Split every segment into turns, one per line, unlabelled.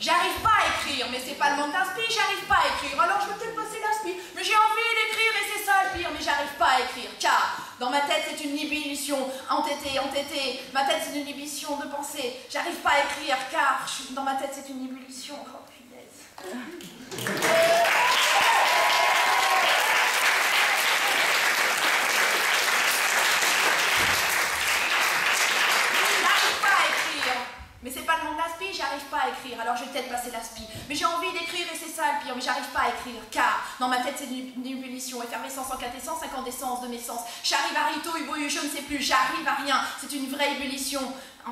J'arrive pas à écrire, mais c'est pas le manque d'inspi, j'arrive pas à écrire, alors je vais peut-être passer l'inspi. Mais j'ai envie d'écrire et c'est ça le pire, mais j'arrive pas à écrire. Car dans ma tête c'est une ébullition, entêtée, ma tête c'est une ébullition de pensée. J'arrive pas à écrire car dans ma tête c'est une ébullition. Oh punaise. Mais c'est pas le manque d'aspi, j'arrive pas à écrire, alors je vais peut-être passer l'aspi. Mais j'ai envie d'écrire et c'est ça le pire, mais j'arrive pas à écrire, car dans ma tête c'est une ébullition, effervescence en quintessence, incandescence de mes sens. J'arrive à rito, uboyu, je ne sais plus, j'arrive à rien, c'est une vraie ébullition. Oh,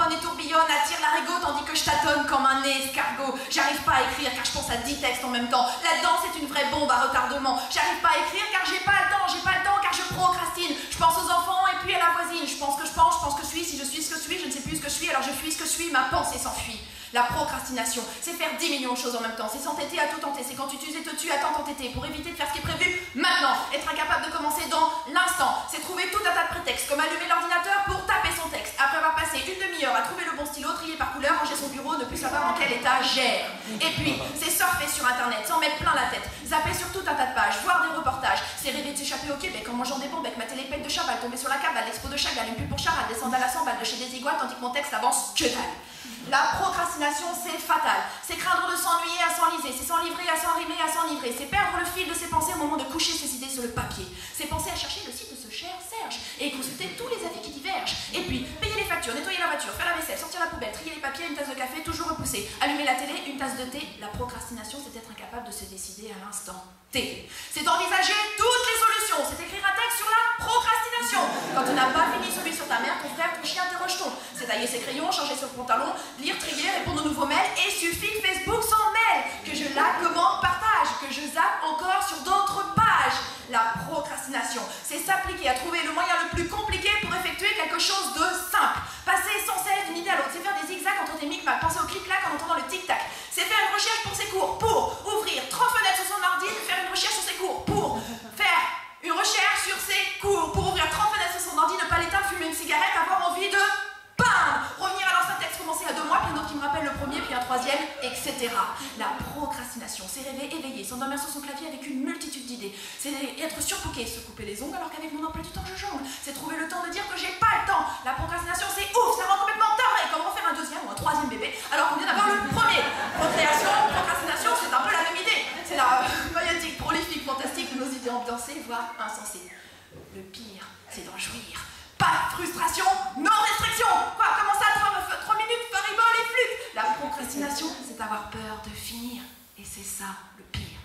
et tourbillonne, attire l'arigot tandis que je tâtonne comme un escargot. J'arrive pas à écrire car je pense à 10 textes en même temps. Là-dedans c'est une vraie bombe à retardement. J'arrive pas à écrire car j'ai pas le temps car je procrastine. Je pense aux enfants et puis à la voisine. Je pense que je suis, si je suis ce que je suis, je ne sais plus ce que je suis, alors je fuis ce que je suis, ma pensée s'enfuit. La procrastination, c'est faire 10 millions de choses en même temps, c'est s'entêter à tout tenter, c'est quand tu t'uses et te tues à tant t'entêter pour éviter de faire ce qui est prévu maintenant, être incapable de commencer dans l'instant, c'est trouver tout un tas de prétextes, comme allumer l'ordinateur pour taper son texte, après avoir passé une demi-heure à trouver le bon stylo, trier par couleur, ranger son bureau, ne plus savoir en quel état gère. Et puis, c'est surfer sur internet, s'en mettre plein la tête, zapper sur tout un tas de pages, voir des reportages, c'est rêver de s'échapper au Québec en mangeant des bombes avec ma télépeck de Chaval, tomber sur la cave à l'expo de Chagall, une pub pour Charal, descendre à la 100 balles de chez des iguales tandis que mon texte avance que dalle. La procrastination, c'est fatal. C'est craindre de s'ennuyer à s'enliser, c'est s'enivrer à s'enrimer à s'enivrer, c'est perdre le fil de ses pensées au moment de coucher ses idées sur le papier. C'est penser à chercher le site de ce cher Serge et consulter tous les avis qui divergent. Et puis, payer les factures, nettoyer la voiture, faire la vaisselle, sortir la poubelle, trier les papiers, une tasse de café, toujours repoussée. Allumer la télé, une tasse de thé. La procrastination, c'est être incapable de se décider à l'instant T. C'est envisager toutes les solutions. C'est écrire un texte sur la procrastination. Quand tu n'as pas fini celui sur ta mère, ton frère, ton chien, tes rejetons. C'est tailler ses crayons, changer son pantalon, lire, trier, répondre aux nouveaux mails, et suffit que Facebook s'en mêle, que je la commande, partage, que je zappe encore sur d'autres pages. La procrastination, c'est s'appliquer à trouver le moyen le plus compliqué pour effectuer quelque chose de simple. Passer sans cesse d'une idée à l'autre, c'est faire des zigzags entre tes micmacs, penser au clic-clac en entendant le tic-tac. C'est faire une recherche pour ses cours, pour ouvrir 30 fenêtres sur son ordi, faire une recherche sur ses cours, pour faire une recherche sur ses cours, pour ouvrir 30 fenêtres sur son ordi, ne pas l'éteindre, fumer une cigarette, avoir envie de revenir à l'ancien texte, commencer à 2 mois, puis un autre qui me rappelle le premier, puis un troisième, etc. La procrastination, c'est rêver éveillé, s'endormir sur son clavier avec une multitude d'idées. C'est être surcooké, se couper les ongles alors qu'avec mon emploi du temps je jongle. C'est trouver le temps de dire que j'ai pas le temps. La procrastination, c'est ouf, ça rend complètement taré. Comment faire un deuxième ou un troisième bébé alors qu'on vient d'avoir le premier? Procréation, procrastination, c'est un peu la même idée. C'est la maïotique, prolifique, fantastique de nos idées ambiancées, voire insensées. Le pire, c'est d'en jouir. Pas de frustration, non restriction. Quoi, comment ça, 3 minutes, faribole et flûte? La procrastination, c'est avoir peur de finir. Et c'est ça, le pire.